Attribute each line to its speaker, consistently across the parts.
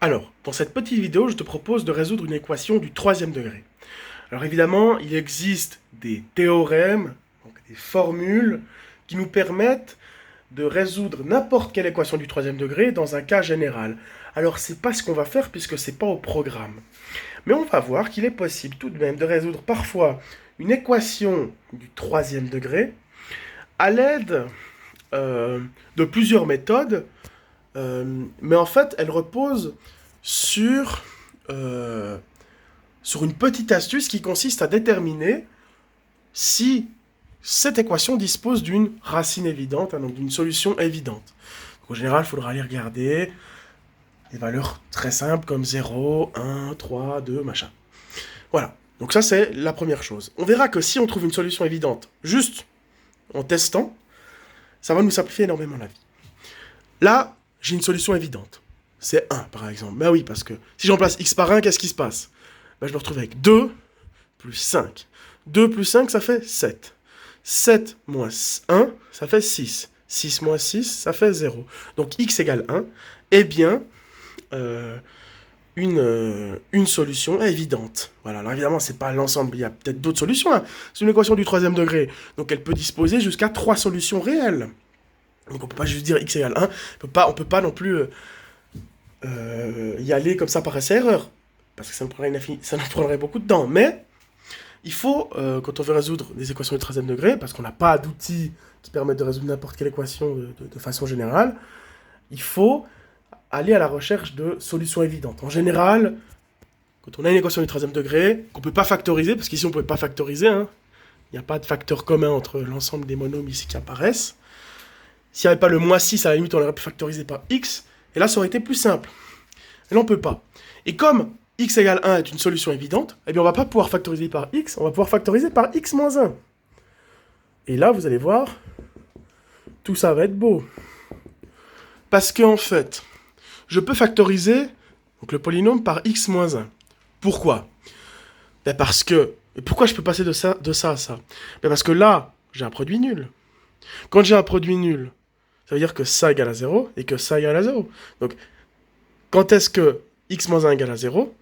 Speaker 1: Alors, dans cette petite vidéo, je te propose de résoudre une équation du troisième degré. Alors évidemment, il existe des théorèmes, donc des formules, qui nous permettent de résoudre n'importe quelle équation du troisième degré dans un cas général. Alors c'est pas ce qu'on va faire puisque c'est pas au programme. Mais on va voir qu'il est possible tout de même de résoudre parfois une équation du troisième degré à l'aide de plusieurs méthodes, mais en fait elle repose sur une petite astuce qui consiste à déterminer si cette équation dispose d'une racine évidente, donc d'une solution évidente. Donc, en général, il faudra aller regarder des valeurs très simples comme 0, 1, 3, 2, machin. Voilà, donc ça c'est la première chose. On verra que si on trouve une solution évidente juste en testant, ça va nous simplifier énormément la vie. Là, j'ai une solution évidente. C'est 1 par exemple. Ben oui, parce que si je remplace x par 1, qu'est-ce qui se passe? Ben, je me retrouve avec 2 plus 5. 2 plus 5, ça fait 7. 7 moins 1, ça fait 6. 6 moins 6, ça fait 0. Donc x égale 1. Eh bien, une solution évidente. Voilà, alors évidemment, c'est pas l'ensemble, il y a peut-être d'autres solutions. Hein. C'est une équation du troisième degré, donc elle peut disposer jusqu'à 3 solutions réelles. Donc on peut pas juste dire x égale 1, on peut pas non plus y aller comme ça par essai-erreur, parce que ça nous prendrait beaucoup de temps. Mais il faut, quand on veut résoudre des équations du troisième degré, parce qu'on n'a pas d'outils qui permettent de résoudre n'importe quelle équation de façon générale, il faut aller à la recherche de solutions évidentes. En général, quand on a une équation du troisième degré, qu'on ne peut pas factoriser, parce qu'ici on ne peut pas factoriser, hein, il n'y a pas de facteur commun entre l'ensemble des monomes ici qui apparaissent. S'il n'y avait pas le moins 6, à la limite on aurait pu factoriser par x, et là ça aurait été plus simple. Mais là on ne peut pas. Et comme x égale 1 est une solution évidente, eh bien on va pas pouvoir factoriser par x, on va pouvoir factoriser par x moins 1. Et là, vous allez voir, tout ça va être beau. Parce qu'en fait, je peux factoriser donc, le polynôme par x moins 1. Pourquoi? Ben parce que... Et pourquoi je peux passer de ça à ça? Ben parce que là, j'ai un produit nul. Quand j'ai un produit nul, ça veut dire que ça égale à 0 et que ça égale à 0. Donc, quand est-ce que x moins 1 égale à 0?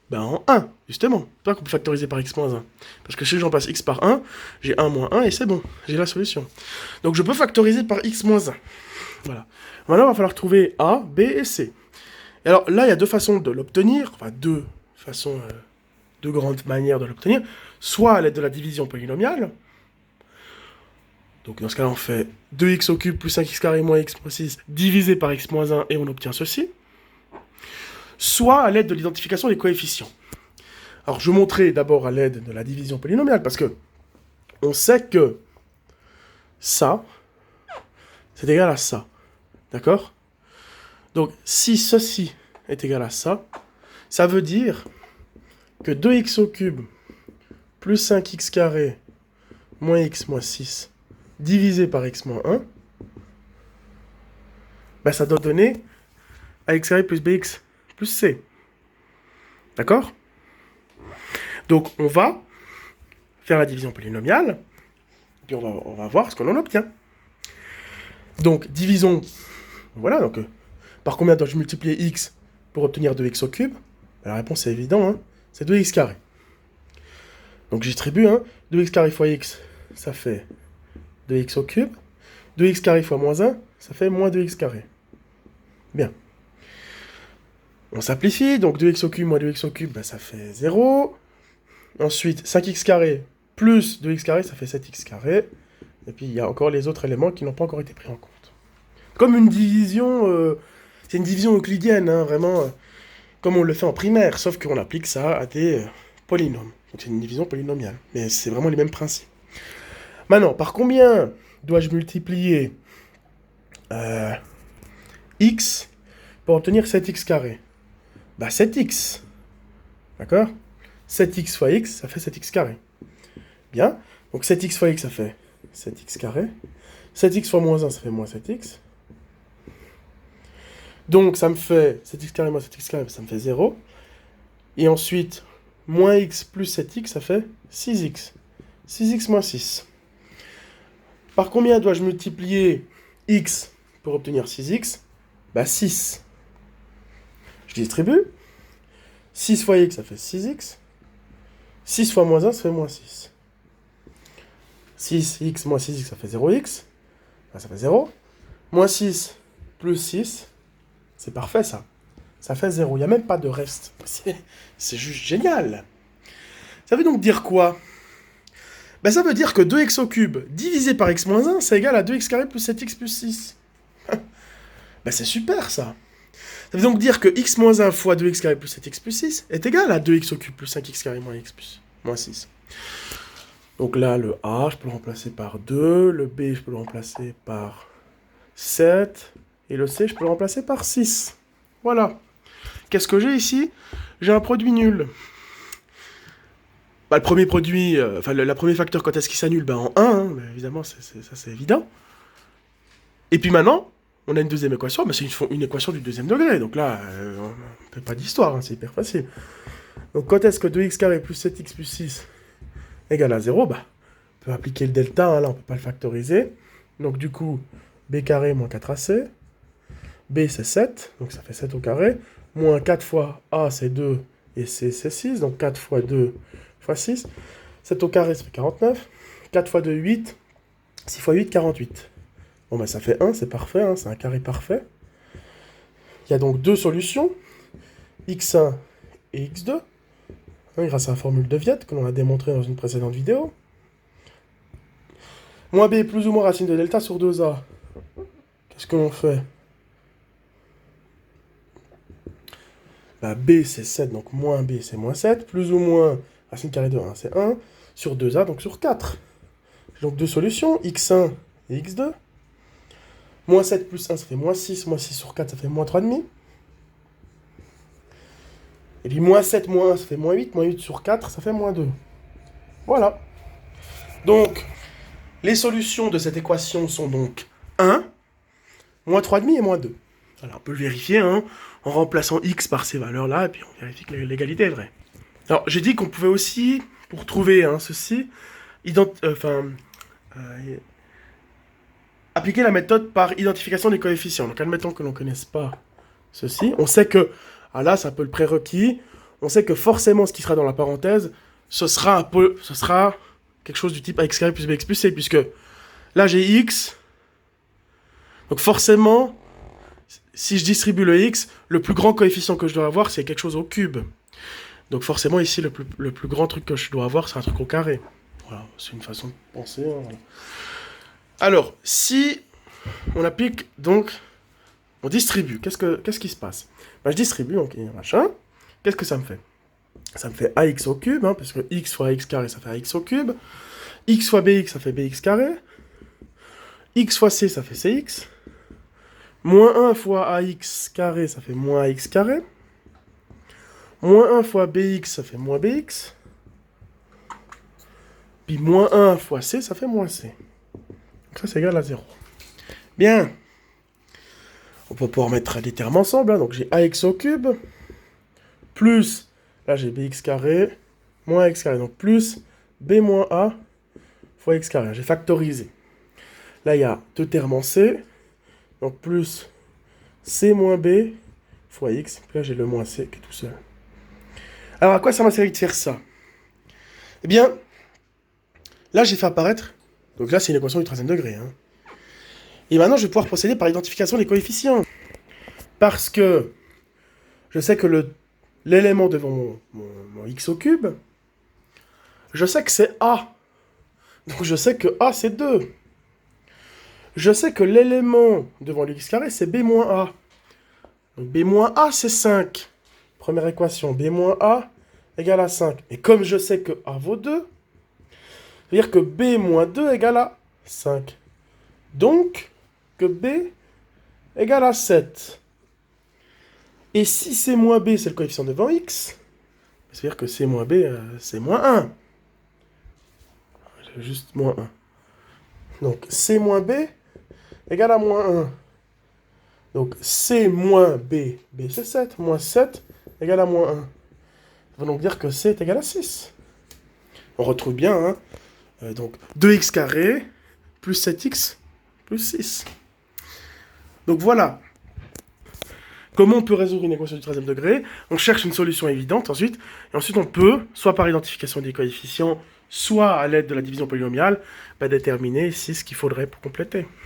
Speaker 1: Ben en 1, justement. C'est pas qu'on peut factoriser par x moins 1. Parce que si j'en passe x par 1, j'ai 1 moins 1 et c'est bon, j'ai la solution. Donc je peux factoriser par x moins 1. Voilà. Maintenant, il va falloir trouver a, b et c. Et alors là, il y a deux façons de l'obtenir, enfin deux façons, deux grandes manières de l'obtenir. Soit à l'aide de la division polynomiale. Donc dans ce cas-là, on fait 2x au cube plus 5x carré moins x moins 6 divisé par x moins 1 et on obtient ceci. Soit à l'aide de l'identification des coefficients. Alors, je montrerai d'abord à l'aide de la division polynomiale, parce que on sait que ça, c'est égal à ça. D'accord? Donc, si ceci est égal à ça, ça veut dire que 2x au cube plus 5x carré moins x moins 6 divisé par x moins 1, ben ça doit donner ax carré plus bx plus c. D'accord? Donc, on va faire la division polynomiale, puis on va voir ce que l'on obtient. Donc, divisons, voilà, donc, par combien dois-je multiplier x pour obtenir 2x au cube? La réponse est évidente, hein, c'est 2x carré. Donc, je distribue, hein, 2x carré fois x, ça fait 2x au cube. 2x carré fois moins 1, ça fait moins 2x carré. Bien. On simplifie, donc 2x au cube moins 2x au cube, ben, ça fait 0. Ensuite, 5x carré plus 2x carré, ça fait 7x carré. Et puis, il y a encore les autres éléments qui n'ont pas encore été pris en compte. Comme une division, c'est une division euclidienne, hein, vraiment, comme on le fait en primaire, sauf qu'on applique ça à des polynômes. Donc c'est une division polynomiale, mais c'est vraiment les mêmes principes. Maintenant, par combien dois-je multiplier x pour obtenir 7x carré? Bah 7x, d'accord? 7x fois x, ça fait 7x carré. Bien, donc 7x fois x, ça fait 7x carré. 7x fois moins 1, ça fait moins 7x. Donc ça me fait 7x carré moins 7x carré, ça me fait 0. Et ensuite, moins x plus 7x, ça fait 6x. 6x moins 6. Par combien dois-je multiplier x pour obtenir 6x? Bah 6. Je distribue. 6 fois x, ça fait 6x. 6 fois moins 1, ça fait moins 6. 6x moins 6x, ça fait 0x. Ben, ça fait 0. Moins 6 plus 6, c'est parfait ça. Ça fait 0. Il n'y a même pas de reste. C'est juste génial. Ça veut donc dire quoi? Ben, ça veut dire que 2x au cube divisé par x moins 1, c'est égal à 2x carré plus 7x plus 6. Ben, c'est super ça. Ça veut donc dire que x moins 1 fois 2x carré plus 7x plus 6 est égal à 2x au cube plus 5x carré moins x plus moins 6. Donc là, le a, je peux le remplacer par 2. Le b, je peux le remplacer par 7. Et le c, je peux le remplacer par 6. Voilà. Qu'est-ce que j'ai ici? J'ai un produit nul. Bah, le premier produit, le premier facteur, quand est-ce qu'il s'annule? Ben, en 1, hein, bah, évidemment, ça c'est évident. Et puis maintenant, on a une deuxième équation, mais c'est une équation du deuxième degré. Donc là, on ne fait pas d'histoire, hein, c'est hyper facile. Donc quand est-ce que 2x carré plus 7x plus 6 égale à 0? Bah, on peut appliquer le delta, hein, là on ne peut pas le factoriser. Donc du coup, b carré moins 4ac. B c'est 7, donc ça fait 7 au carré. Moins 4 fois a c'est 2 et c c'est 6, donc 4 fois 2 fois 6. 7 au carré ça fait 49. 4 fois 2, 8. 6 fois 8, 48. Bon bah ça fait 1, c'est parfait, hein, c'est un carré parfait. Il y a donc deux solutions, x1 et x2, hein, grâce à la formule de Viette que l'on a démontrée dans une précédente vidéo. Moins b est plus ou moins racine de delta sur 2a. Qu'est-ce que l'on fait? Bah, b c'est 7, donc moins b c'est moins 7, plus ou moins racine carrée de 1 c'est 1, sur 2a donc sur 4. J'ai donc deux solutions, x1 et x2. Moins 7 plus 1 ça fait moins 6, moins 6 sur 4 ça fait moins 3,5. Et puis moins 7 moins 1 ça fait moins 8 sur 4 ça fait moins 2. Voilà. Donc, les solutions de cette équation sont donc 1, moins 3,5 et moins 2. Alors on peut le vérifier hein, en remplaçant x par ces valeurs-là, et puis on vérifie que l'égalité est vraie. Alors j'ai dit qu'on pouvait aussi, pour trouver hein, ceci, appliquer la méthode par identification des coefficients. Donc admettons que l'on ne connaisse pas ceci, on sait que, ah là c'est un peu le prérequis, on sait que forcément ce qui sera dans la parenthèse, ce sera quelque chose du type ax carré plus bx plus c, puisque là j'ai x, donc forcément, si je distribue le x, le plus grand coefficient que je dois avoir, c'est quelque chose au cube. Donc forcément, ici, le plus grand truc que je dois avoir, c'est un truc au carré. Voilà, c'est une façon de penser. Hein, voilà. Alors, si on applique, donc, on distribue, qu'est-ce qui se passe? Ben, je distribue, donc, machin. Qu'est-ce que ça me fait? Ça me fait ax au cube, hein, parce que x fois x carré, ça fait ax au cube. X fois bx, ça fait bx carré. X fois c, ça fait cx. Moins 1 fois ax carré, ça fait moins ax carré. Moins 1 fois bx, ça fait moins bx. Puis moins 1 fois c, ça fait moins c. Donc ça, c'est égal à 0. Bien. On peut pouvoir mettre les termes ensemble. Hein. Donc j'ai ax au cube. Plus, là j'ai bx carré. Moins x carré. Donc plus b moins a fois x carré. J'ai factorisé. Là, il y a deux termes en c. Donc plus c moins b fois x. Puis là, j'ai le moins c qui est tout seul. Alors, à quoi ça m'a servi de faire ça? Eh bien, là, j'ai fait apparaître... Donc là, c'est une équation du troisième degré. Hein. Et maintenant, je vais pouvoir procéder par l'identification des coefficients. Parce que je sais que l'élément devant mon x au cube, je sais que c'est a. Donc je sais que a, c'est 2. Je sais que l'élément devant le x carré, c'est b moins a. Donc b moins a, c'est 5. Première équation, b moins a égale à 5. Et comme je sais que a vaut 2, c'est-à-dire que b moins 2 égale à 5. Donc, que b égale à 7. Et si c moins b, c'est le coefficient devant x, c'est-à-dire que c moins b, c'est moins 1. J'ai juste moins 1. Donc, c moins b égale à moins 1. Donc, c moins b, b c'est 7, moins 7 égale à moins 1. Ça veut donc dire que c est égal à 6. On retrouve bien, hein. Donc, 2x carré plus 7x plus 6. Donc voilà. Comment on peut résoudre une équation du 13e degré? On cherche une solution évidente ensuite, et ensuite on peut, soit par identification des coefficients, soit à l'aide de la division polynomiale, déterminer ici ce qu'il faudrait pour compléter.